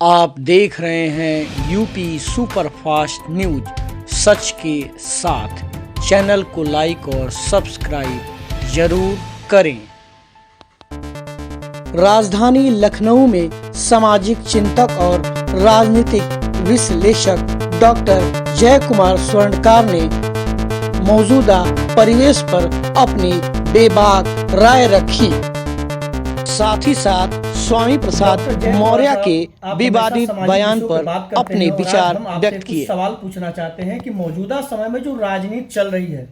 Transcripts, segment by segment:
आप देख रहे हैं यूपी सुपरफास्ट न्यूज, सच के साथ। चैनल को लाइक और सब्सक्राइब जरूर करें। राजधानी लखनऊ में सामाजिक चिंतक और राजनीतिक विश्लेषक डॉक्टर जय कुमार स्वर्णकार ने मौजूदा परिवेश पर अपनी बेबाक राय रखी। साथ ही साथ स्वामी प्रसाद मौर्य के विवादित बयान पर अपने विचार व्यक्त किए। सवाल पूछना चाहते हैं कि मौजूदा समय में जो राजनीति चल रही है,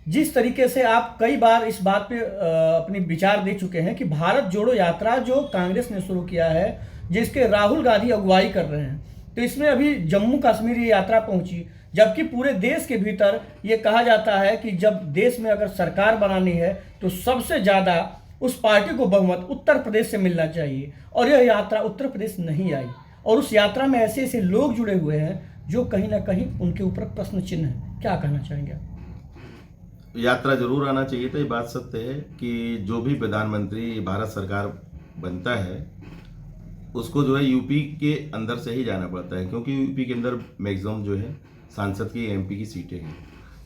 जिस तरीके से आप कई बार इस बात पे अपनी विचार दे चुके हैं कि भारत जोड़ो यात्रा जो कांग्रेस ने शुरू किया है, जिसके राहुल गांधी अगुवाई कर रहे हैं, तो इसमें अभी जम्मू कश्मीर ये यात्रा पहुंची, जबकि पूरे देश के भीतर ये कहा जाता है कि जब देश में अगर सरकार बनानी है तो सबसे ज़्यादा उस पार्टी को बहुमत उत्तर प्रदेश से मिलना चाहिए। और यह यात्रा उत्तर प्रदेश नहीं आई, और उस यात्रा में ऐसे ऐसे लोग जुड़े हुए हैं जो कहीं ना कहीं उनके ऊपर प्रश्न चिन्ह है। क्या कहना चाहेंगे? यात्रा जरूर आना चाहिए था। ये बात सत्य है कि जो भी प्रधानमंत्री भारत सरकार बनता है उसको जो है यूपी के अंदर से ही जाना पड़ता है, क्योंकि यूपी के अंदर मैक्सिमम जो है सांसद की एमपी की सीटें हैं।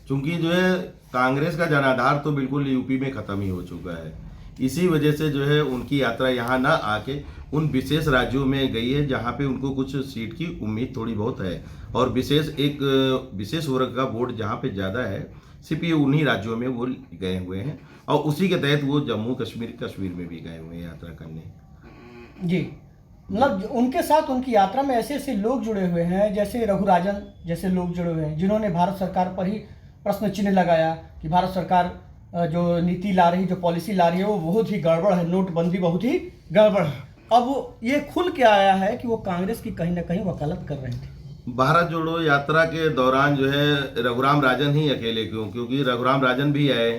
क्योंकि जो है कांग्रेस का जनाधार तो बिल्कुल यूपी में ख़त्म ही हो चुका है। इसी वजह से जो है उनकी यात्रा यहाँ ना आके उन विशेष राज्यों में गई है जहाँ पे उनको कुछ सीट की उम्मीद थोड़ी बहुत है, और विशेष वर्ग का वोट जहाँ पे ज़्यादा है सिर्फ ये उन्हीं राज्यों में वो गए हुए हैं, और उसी के तहत वो जम्मू कश्मीर में भी गए हुए हैं यात्रा करने। जी, मतलब उनके साथ उनकी यात्रा में ऐसे ऐसे लोग जुड़े हुए हैं, जैसे रघुराजन जैसे लोग जुड़े हुए हैं, जिन्होंने भारत सरकार पर ही प्रश्न चिन्ह लगाया कि भारत सरकार जो नीति ला रही, जो पॉलिसी ला रही है, वो बहुत ही गड़बड़ है, नोटबंदी बहुत ही गड़बड़ है। अब ये खुल के आया है कि वो कांग्रेस की कहीं ना कहीं वकालत कर रहे थे। भारत जोड़ो यात्रा के दौरान जो है रघुराम राजन ही अकेले क्योंकि रघुराम राजन भी आए,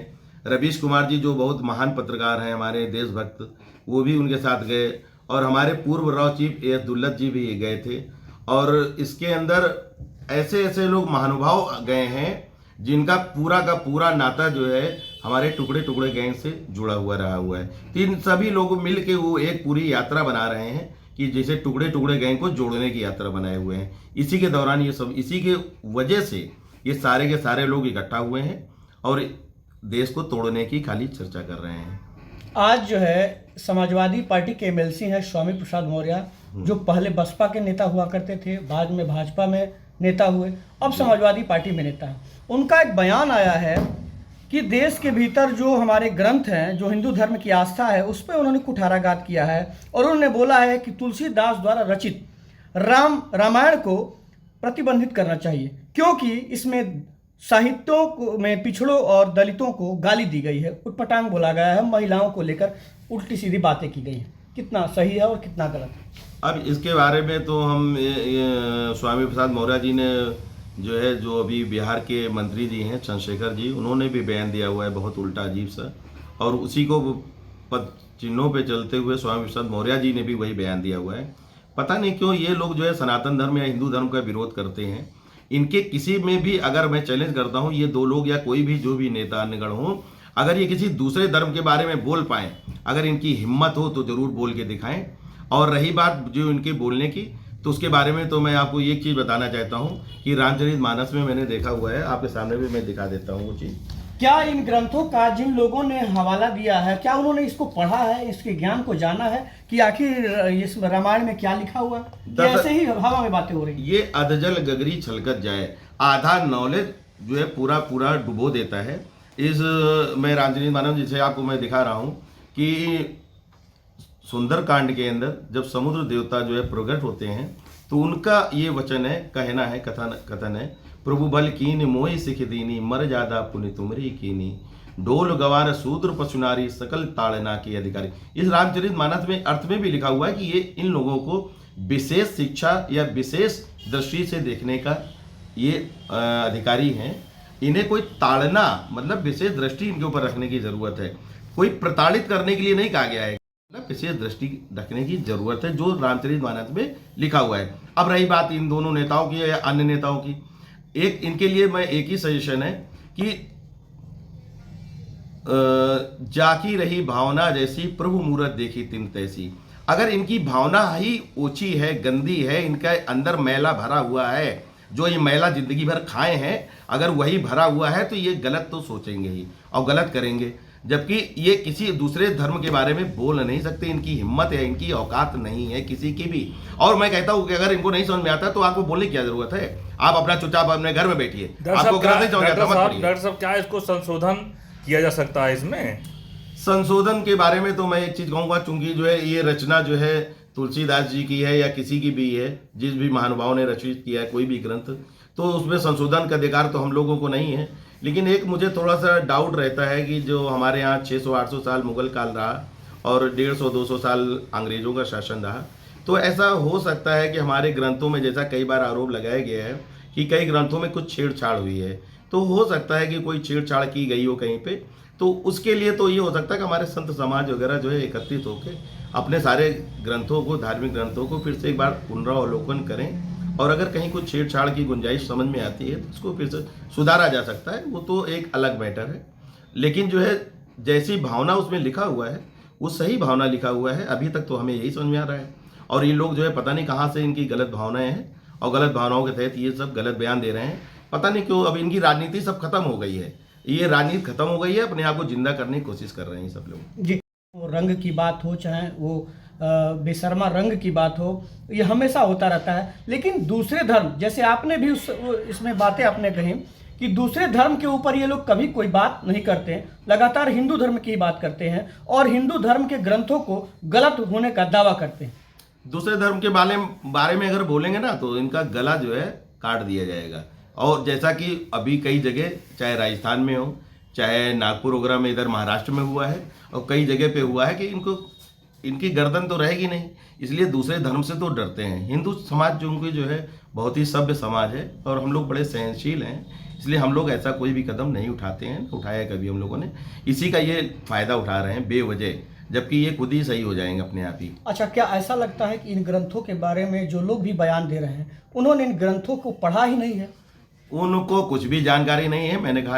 रवीश कुमार जी जो बहुत महान पत्रकार हैं हमारे देशभक्त, वो भी उनके साथ गए, और हमारे पूर्व raw chief A S Dulat जी भी गए थे। और इसके अंदर ऐसे ऐसे लोग महानुभाव गए हैं जिनका पूरा का पूरा नाता जो है हमारे टुकड़े टुकड़े गैंग से जुड़ा हुआ रहा हुआ है। तीन सभी लोग मिल के वो एक पूरी यात्रा बना रहे हैं कि जैसे टुकड़े टुकड़े गैंग को जोड़ने की यात्रा बनाए हुए हैं। इसी के दौरान ये सब, इसी के वजह से ये सारे के सारे लोग इकट्ठा हुए हैं और देश को तोड़ने की खाली चर्चा कर रहे हैं। आज जो है समाजवादी पार्टी के एमएलसी हैं स्वामी प्रसाद मौर्य, जो पहले बसपा के नेता हुआ करते थे, बाद में भाजपा में नेता हुए, अब समाजवादी पार्टी में नेता है। उनका एक बयान आया है कि देश के भीतर जो हमारे ग्रंथ हैं, जो हिंदू धर्म की आस्था है, उस पर उन्होंने कुठाराघात किया है, और उन्होंने बोला है कि तुलसीदास द्वारा रचित रामायण को प्रतिबंधित करना चाहिए, क्योंकि इसमें साहित्यों में पिछड़ों और दलितों को गाली दी गई है, उटपटांग बोला गया है, महिलाओं को लेकर उल्टी सीधी बातें की गई हैं। कितना सही है और कितना गलत है? अब इसके बारे में तो हम स्वामी प्रसाद मौर्य जी ने जो है, जो अभी बिहार के मंत्री जी हैं चंद्रशेखर जी, उन्होंने भी बयान दिया हुआ है बहुत उल्टा अजीब सा, और उसी को पद चिन्हों पे चलते हुए स्वामी प्रसाद मौर्य जी ने भी वही बयान दिया हुआ है। पता नहीं क्यों ये लोग जो है सनातन धर्म या हिंदू धर्म का विरोध करते हैं। इनके किसी में भी अगर मैं चैलेंज करता हूँ, ये दो लोग या कोई भी जो भी नेता निगण हो, अगर ये किसी दूसरे धर्म के बारे में बोल पाएँ, अगर इनकी हिम्मत हो तो ज़रूर बोल के दिखाएं। और रही बात जो इनके बोलने की, तो उसके बारे में तो मैं आपको एक चीज़ बताना चाहता हूँ कि रामचरितमानस में मैंने देखा हुआ है, आपके सामने भी मैं दिखा देता हूँ वो चीज़। क्या इन ग्रंथों का जिन लोगों ने हवाला दिया है, क्या उन्होंने इसको पढ़ा है, इसके ज्ञान को जाना है कि आखिर इस रामायण में क्या लिखा हुआ है? ऐसे ही हवा में बातें हो रही ये अधजल गगरी छलकत जाए, आधा नॉलेज जो है पूरा डुबो देता है। इस मैं रामचरितमानस जिसे आपको मैं दिखा रहा हूँ कि सुंदरकांड के अंदर जब समुद्र देवता जो है प्रकट होते हैं, तो उनका ये वचन है, कहना है, कथन है, प्रभु बल कीन मोहि सिख दीनी, मर जादा पुनि तुमरी कीनी, डोल गवार शूद्र पशुनारी, सकल ताड़ना की अधिकारी। इस रामचरितमानस में अर्थ में भी लिखा हुआ है कि ये इन लोगों को विशेष शिक्षा या विशेष दृष्टि से देखने का ये अधिकारी हैं। इन्हें कोई ताड़ना मतलब विशेष दृष्टि इनके ऊपर रखने की जरूरत है, कोई प्रताड़ित करने के लिए नहीं कहा गया है, विशेष दृष्टि रखने की जरूरत है, जो रामचरितमानस में लिखा हुआ है। अब रही बात इन दोनों नेताओं की या अन्य नेताओं की, एक इनके लिए मैं एक ही सजेशन है कि जाकी रही भावना जैसी, प्रभु मूरत देखी तिन तैसी। अगर इनकी भावना ही ओछी है, गंदी है, इनका अंदर मैला भरा हुआ है, जो ये मैला जिंदगी भर खाए हैं, अगर वही भरा हुआ है तो ये गलत तो सोचेंगे ही और गलत करेंगे। जबकि ये किसी दूसरे धर्म के बारे में बोल नहीं सकते, इनकी हिम्मत है, इनकी औकात नहीं है किसी की भी। और मैं कहता हूँ कि अगर इनको नहीं समझ में आता तो आपको बोलने की क्या जरूरत है, आप अपना चुपचाप अपने घर में बैठिए। आपको गलत नहीं समझ आता मत पढ़िए। डॉक्टर साहब, क्या इसको संशोधन किया जा सकता है? इसमें संशोधन के बारे में तो मैं एक चीज कहूंगा, चूंकि जो है ये रचना जो है तुलसीदास जी की है या किसी की भी है, जिस भी महानुभाव ने रचित किया है कोई भी ग्रंथ, तो उसमें संशोधन का अधिकार तो हम लोगों को नहीं है। लेकिन एक मुझे थोड़ा सा डाउट रहता है कि जो हमारे यहाँ 600-800 साल मुगल काल रहा और 150-200 साल अंग्रेजों का शासन रहा, तो ऐसा हो सकता है कि हमारे ग्रंथों में, जैसा कई बार आरोप लगाया गया है कि कई ग्रंथों में कुछ छेड़छाड़ हुई है, तो हो सकता है कि कोई छेड़छाड़ की गई हो कहीं पे। तो उसके लिए तो ये हो सकता है कि हमारे संत समाज वगैरह जो है एकत्रित होकर अपने सारे ग्रंथों को, धार्मिक ग्रंथों को फिर से एक बार पुनरावलोकन करें, और अगर कहीं कुछ छेड़छाड़ की गुंजाइश समझ में आती है तो उसको फिर से सुधारा जा सकता है, वो तो एक अलग मैटर है। लेकिन जो है जैसी भावना उसमें लिखा हुआ है वो सही भावना लिखा हुआ है, अभी तक तो हमें यही समझ में आ रहा है। और ये लोग जो है पता नहीं कहाँ से इनकी गलत भावनाएं हैं और गलत भावनाओं के तहत ये सब गलत बयान दे रहे हैं। पता नहीं क्यों अब इनकी राजनीति सब खत्म हो गई है, ये राजनीति खत्म हो गई है, अपने आप को जिंदा करने की कोशिश कर रहे हैं सब लोग। जी, वो रंग की बात हो, चाहे वो बेशर्मा रंग की बात हो, ये हमेशा होता रहता है। लेकिन दूसरे धर्म, जैसे आपने भी इसमें बातें आपने कही कि दूसरे धर्म के ऊपर ये लोग कभी कोई बात नहीं करते हैं, लगातार हिंदू धर्म की बात करते हैं और हिंदू धर्म के ग्रंथों को गलत होने का दावा करते हैं। दूसरे धर्म के बारे में अगर बोलेंगे ना तो इनका गला जो है काट दिया जाएगा। और जैसा कि अभी कई जगह, चाहे राजस्थान में हो, चाहे नागपुर वगैरह में, इधर महाराष्ट्र में हुआ है और कई जगह पे हुआ है कि इनकी गर्दन तो रहेगी नहीं, इसलिए दूसरे धर्म से तो डरते हैं। हिंदू समाज जो उनकी जो है बहुत ही सभ्य समाज है और हम लोग बड़े सहनशील हैं, इसलिए हम लोग ऐसा कोई भी कदम नहीं उठाते हैं, उठाया कभी हम लोगों ने। इसी का ये फायदा उठा रहे हैं बेवजह, जबकि ये खुद ही सही हो जाएंगे अपने आप ही। अच्छा, क्या ऐसा लगता है कि इन ग्रंथों के बारे में जो लोग भी बयान दे रहे हैं उन्होंने इन ग्रंथों को पढ़ा ही नहीं है? उनको कुछ भी जानकारी नहीं है। मैंने कहा